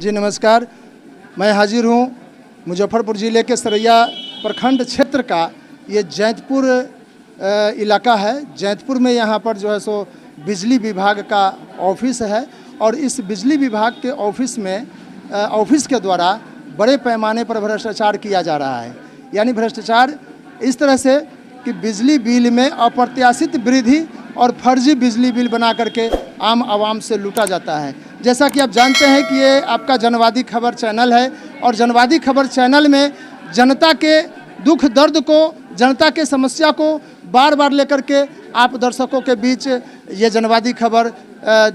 जी नमस्कार, मैं हाजिर हूँ मुजफ्फरपुर ज़िले के सरैया प्रखंड क्षेत्र का ये जैतपुर इलाका है। जैतपुर में यहाँ पर जो है सो बिजली विभाग का ऑफिस है और इस बिजली विभाग के ऑफिस के द्वारा बड़े पैमाने पर भ्रष्टाचार किया जा रहा है। यानी भ्रष्टाचार इस तरह से कि बिजली बिल में अप्रत्याशित वृद्धि और फर्जी बिजली बिल बना करके आम आवाम से लूटा जाता है। जैसा कि आप जानते हैं कि ये आपका जनवादी खबर चैनल है और जनवादी खबर चैनल में जनता के दुख दर्द को, जनता के समस्या को बार बार लेकर के आप दर्शकों के बीच ये जनवादी खबर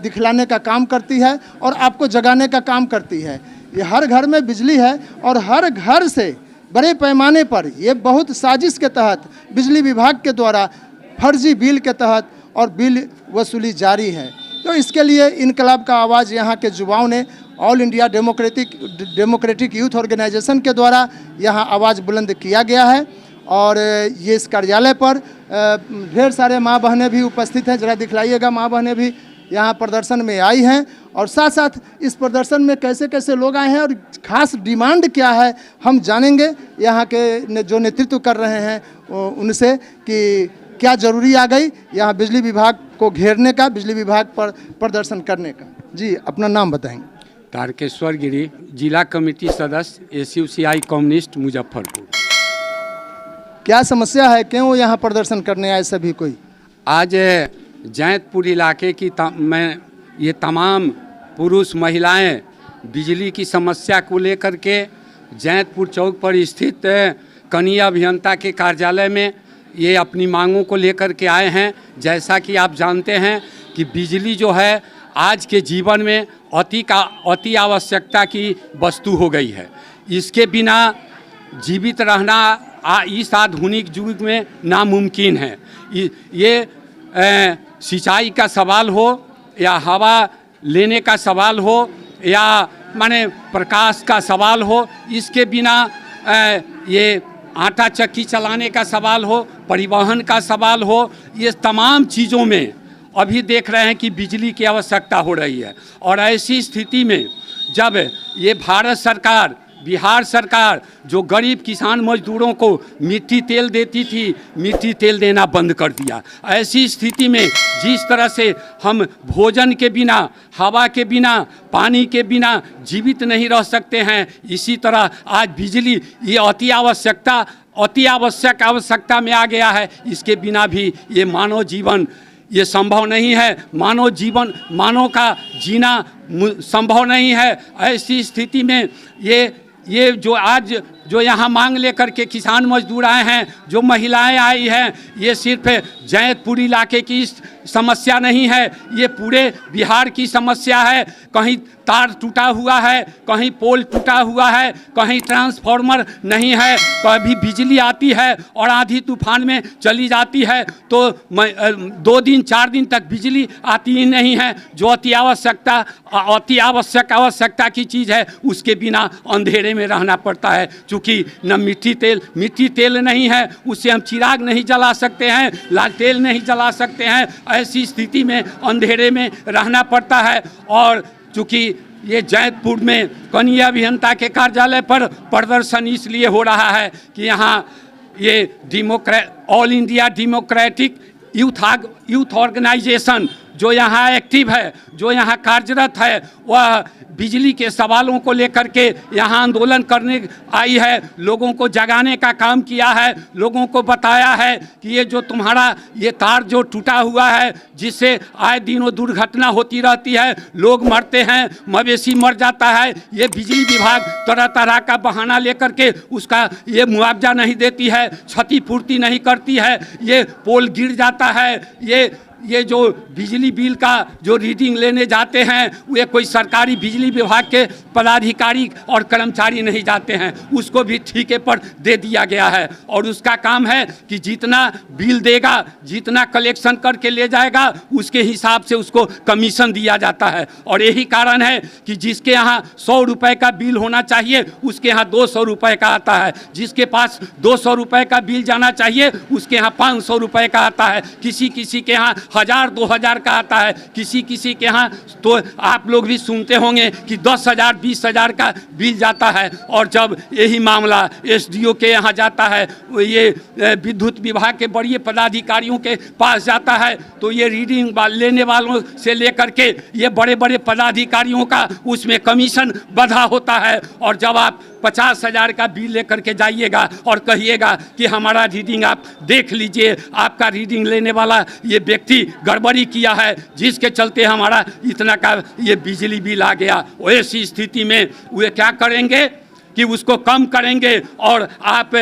दिखलाने का काम करती है और आपको जगाने का काम करती है। ये हर घर में बिजली है और हर घर से बड़े पैमाने पर ये बहुत साजिश के तहत बिजली विभाग के द्वारा फर्जी बिल के तहत और बिल वसूली जारी है। तो इसके लिए इनकलाब का आवाज़ यहाँ के युवाओं ने all India democratic youth organisation के द्वारा यहाँ आवाज़ बुलंद किया गया है और ये इस कार्यालय पर ढेर सारे माँ बहनें भी उपस्थित हैं। जरा दिखलाइएगा, माँ बहनें भी यहाँ प्रदर्शन में आई हैं और साथ साथ इस प्रदर्शन में कैसे कैसे लोग आए हैं और ख़ास डिमांड क्या है हम जानेंगे यहाँ के जो नेतृत्व कर रहे हैं उनसे कि क्या ज़रूरी आ गई यहाँ बिजली विभाग को घेरने का, बिजली विभाग पर प्रदर्शन करने का। जी अपना नाम बताएंगे। तारकेश्वर गिरी, जिला कमेटी सदस्य एसयूसीआई कम्युनिस्ट मुजफ्फरपुर। क्या समस्या है, क्यों यहाँ प्रदर्शन करने आए सभी कोई? आज जैतपुर इलाके की ये तमाम पुरुष महिलाएं बिजली की समस्या को लेकर के जैतपुर चौक पर स्थित कनीय अभियंता के कार्यालय में ये अपनी मांगों को लेकर के आए हैं। जैसा कि आप जानते हैं कि बिजली जो है आज के जीवन में अति आवश्यकता की वस्तु हो गई है। इसके बिना जीवित रहना इस आधुनिक युग में नामुमकिन है। ये सिंचाई का सवाल हो या हवा लेने का सवाल हो या माने प्रकाश का सवाल हो, इसके बिना ये आटा चक्की चलाने का सवाल हो, परिवहन का सवाल हो, ये तमाम चीज़ों में अभी देख रहे हैं कि बिजली की आवश्यकता हो रही है। और ऐसी स्थिति में जब ये भारत सरकार, बिहार सरकार जो गरीब किसान मजदूरों को मिट्टी तेल देती थी, मिट्टी तेल देना बंद कर दिया। ऐसी स्थिति में जिस तरह से हम भोजन के बिना, हवा के बिना, पानी के बिना जीवित नहीं रह सकते हैं, इसी तरह आज बिजली ये अति आवश्यक आवश्यकता में आ गया है। इसके बिना भी ये मानव जीवन ये संभव नहीं है, मानव का जीना संभव नहीं है। ऐसी स्थिति में ये जो आज जो यहाँ मांग लेकर के किसान मजदूर आए हैं, जो महिलाएं आई हैं, ये सिर्फ जैतपुर इलाके की समस्या नहीं है, ये पूरे बिहार की समस्या है। कहीं तार टूटा हुआ है, कहीं पोल टूटा हुआ है, कहीं ट्रांसफार्मर नहीं है, कभी बिजली आती है और आंधी तूफान में चली जाती है तो 2 दिन 4 दिन तक बिजली आती ही नहीं है। जो अति आवश्यकता की चीज़ है उसके बिना अंधेरे में रहना पड़ता है। चूँकि न मिट्टी तेल नहीं है, उससे हम चिराग नहीं जला सकते हैं, लालटेन नहीं जला सकते हैं। ऐसी स्थिति में अंधेरे में रहना पड़ता है। और चूँकि ये जैतपुर में कनीय अभियंता के कार्यालय पर प्रदर्शन इसलिए हो रहा है कि यहाँ ये all India democratic youth organisation जो यहाँ एक्टिव है, जो यहाँ कार्यरत है, वह बिजली के सवालों को लेकर के यहाँ आंदोलन करने आई है। लोगों को जगाने का काम किया है, लोगों को बताया है कि ये जो तुम्हारा ये तार जो टूटा हुआ है, जिससे आए दिनों दुर्घटना होती रहती है, लोग मरते हैं, मवेशी मर जाता है, ये बिजली विभाग तरह तरह का बहाना लेकर के उसका ये मुआवजा नहीं देती है, क्षतिपूर्ति नहीं करती है, ये पोल गिर जाता है। ये जो बिजली बिल का जो रीडिंग लेने जाते हैं वे कोई सरकारी बिजली विभाग के पदाधिकारी और कर्मचारी नहीं जाते हैं, उसको भी ठेके पर दे दिया गया है। और उसका काम है कि जितना बिल देगा, जितना कलेक्शन करके ले जाएगा, उसके हिसाब से उसको कमीशन दिया जाता है। और यही कारण है कि जिसके यहाँ 100 रुपये का बिल होना चाहिए उसके यहाँ 200 रुपये का आता है, जिसके पास 200 रुपये का बिल जाना चाहिए उसके यहाँ 500 रुपये का आता है, किसी के यहाँ 1000 2000 का आता है, किसी किसी के यहाँ तो आप लोग भी सुनते होंगे कि 10,000 20,000 का बिल जाता है। और जब यही मामला एसडीओ के यहाँ जाता है, ये विद्युत विभाग के बड़े पदाधिकारियों के पास जाता है, तो ये रीडिंग लेने वालों से लेकर के ये बड़े बड़े पदाधिकारियों का उसमें कमीशन बंधा होता है। और जब आप 50,000 का बिल लेकर के जाइएगा और कहिएगा कि हमारा रीडिंग आप देख लीजिए, आपका रीडिंग लेने वाला ये व्यक्ति गड़बड़ी किया है, जिसके चलते हमारा इतना का ये बिजली बिल आ गया, ऐसी स्थिति में वे क्या करेंगे कि उसको कम करेंगे और आप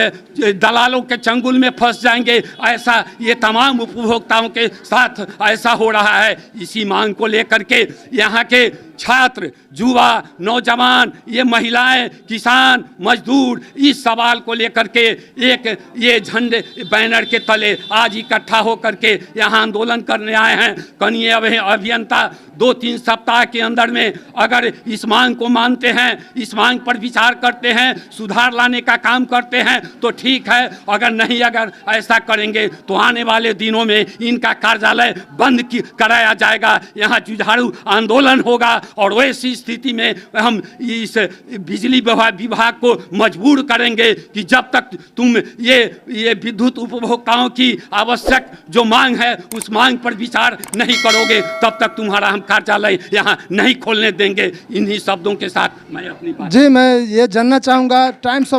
दलालों के चंगुल में फंस जाएंगे। ऐसा ये तमाम उपभोक्ताओं के साथ ऐसा हो रहा है। इसी मांग को लेकर के यहाँ के छात्र, युवा, नौजवान, ये महिलाएं, किसान, मजदूर इस सवाल को लेकर के एक ये झंडे बैनर के तले आज इकट्ठा होकर के यहाँ आंदोलन करने आए हैं। कनीय अभियंता 2-3 सप्ताह के अंदर में अगर इस मांग को मानते हैं, इस मांग पर विचार करते हैं, सुधार लाने का काम करते हैं तो ठीक है। अगर नहीं, अगर ऐसा करेंगे तो आने वाले दिनों में इनका कार्यालय बंद कराया जाएगा, यहाँ जुझारू आंदोलन होगा। और वैसी स्थिति में हम इस बिजली विभाग को मजबूर करेंगे कि जब तक तुम ये विद्युत उपभोक्ताओं की आवश्यक जो मांग है उस मांग पर विचार नहीं करोगे, तब तक तुम्हारा हम कार्यालय यहाँ नहीं खोलने देंगे। इन्हीं शब्दों के साथ मैं अपनी बात जी मैं ये जानना चाहूँगा, टाइम्स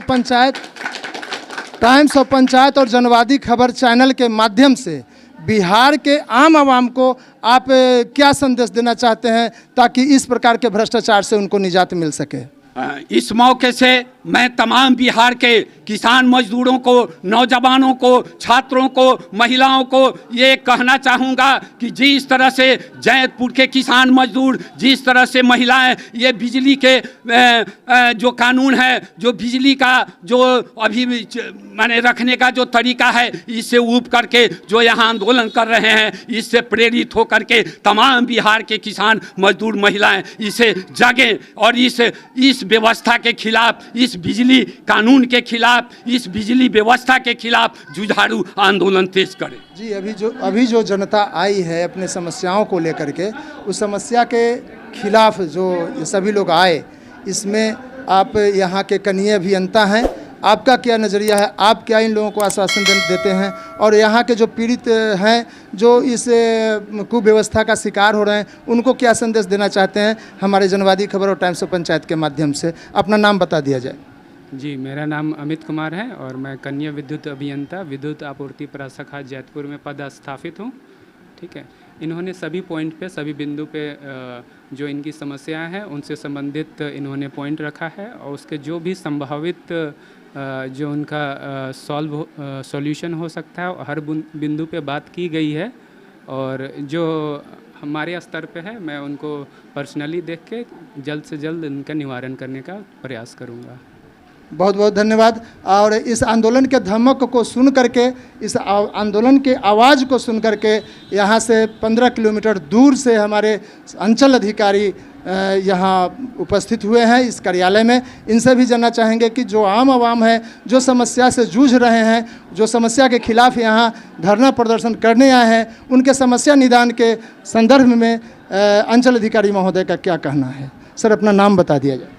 ऑफ पंचायत और जनवादी खबर चैनल के माध्यम से बिहार के आम आवाम को आप क्या संदेश देना चाहते हैं ताकि इस प्रकार के भ्रष्टाचार से उनको निजात मिल सके? इस मौके से मैं तमाम बिहार के किसान मजदूरों को, नौजवानों को, छात्रों को, महिलाओं को ये कहना चाहूँगा कि जिस तरह से जैतपुर के किसान मजदूर, जिस तरह से महिलाएं ये बिजली के जो कानून है, जो बिजली का जो अभी माने रखने का जो तरीका है, इससे ऊब करके जो यहाँ आंदोलन कर रहे हैं, इससे प्रेरित होकर के तमाम बिहार के किसान मजदूर महिलाएं इसे जगें और इस व्यवस्था के खिलाफ, इस बिजली कानून के खिलाफ, इस बिजली व्यवस्था के खिलाफ जुझारू आंदोलन तेज करें। जी अभी जो जनता आई है अपने समस्याओं को लेकर के, उस समस्या के खिलाफ जो ये सभी लोग आए, इसमें आप यहाँ के कनीय अभियंता हैं, आपका क्या नज़रिया है? आप क्या इन लोगों को आश्वासन देते हैं? और यहाँ के जो पीड़ित हैं, जो इस कुव्यवस्था का शिकार हो रहे हैं, उनको क्या संदेश देना चाहते हैं हमारे जनवादी खबर और टाइम्स ऑफ पंचायत के माध्यम से? अपना नाम बता दिया जाए। जी, मेरा नाम अमित कुमार है और मैं कन्या विद्युत अभियंता विद्युत आपूर्ति प्रशाखा जैतपुर में पदस्थापित हूँ। ठीक है, इन्होंने सभी पॉइंट पे, सभी बिंदु पे जो इनकी समस्याएं हैं उनसे संबंधित इन्होंने पॉइंट रखा है और उसके जो भी संभावित जो उनका सॉल्यूशन हो सकता है हर बिंदु पे बात की गई है। और जो हमारे स्तर पे है मैं उनको पर्सनली देख के जल्द से जल्द इनका निवारण करने का प्रयास करूँगा। बहुत बहुत धन्यवाद। और इस आंदोलन के धमक को सुन करके, इस आंदोलन के आवाज़ को सुन करके यहाँ से 15 किलोमीटर दूर से हमारे अंचल अधिकारी यहाँ उपस्थित हुए हैं इस कार्यालय में। इनसे भी जानना चाहेंगे कि जो आम आवाम है, जो समस्या से जूझ रहे हैं, जो समस्या के खिलाफ यहाँ धरना प्रदर्शन करने आए हैं, उनके समस्या निदान के संदर्भ में अंचल अधिकारी महोदय का क्या कहना है। सर, अपना नाम बता दिया जाए।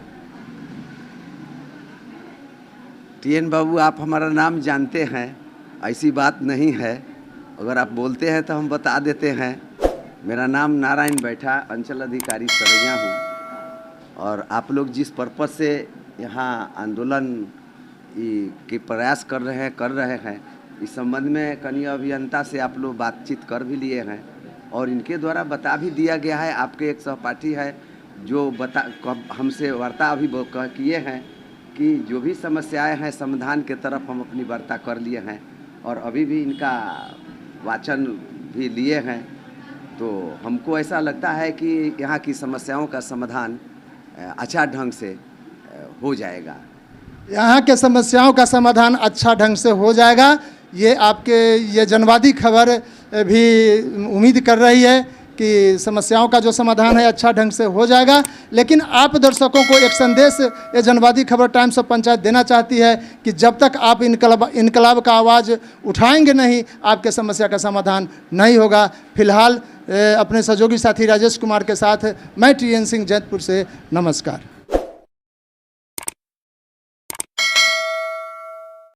TN बाबू, आप हमारा नाम जानते हैं, ऐसी बात नहीं है। अगर आप बोलते हैं तो हम बता देते हैं। मेरा नाम नारायण बैठा, अंचल अधिकारी सरैया हूँ। और आप लोग जिस पर्पज़ से यहाँ आंदोलन के प्रयास कर रहे हैं, इस संबंध में कनीय अभियंता से आप लोग बातचीत कर भी लिए हैं और इनके द्वारा बता भी दिया गया है। आपके एक सहपाठी है जो हमसे वार्ता अभी किए हैं कि जो भी समस्याएं हैं समाधान के तरफ हम अपनी वार्ता कर लिए हैं और अभी भी इनका वाचन भी लिए हैं। तो हमको ऐसा लगता है कि यहाँ की समस्याओं का समाधान अच्छा ढंग से हो जाएगा। यहाँ के समस्याओं का समाधान अच्छा ढंग से हो जाएगा, ये आपके ये जनवादी खबर भी उम्मीद कर रही है कि समस्याओं का जो समाधान है अच्छा ढंग से हो जाएगा। लेकिन आप दर्शकों को एक संदेश ये जनवादी खबर टाइम्स ऑफ पंचायत देना चाहती है कि जब तक आप इनकलाब का आवाज़ उठाएंगे नहीं, आपके समस्या का समाधान नहीं होगा। फिलहाल अपने सहयोगी साथी राजेश कुमार के साथ मैं TN सिंह जैतपुर से, नमस्कार।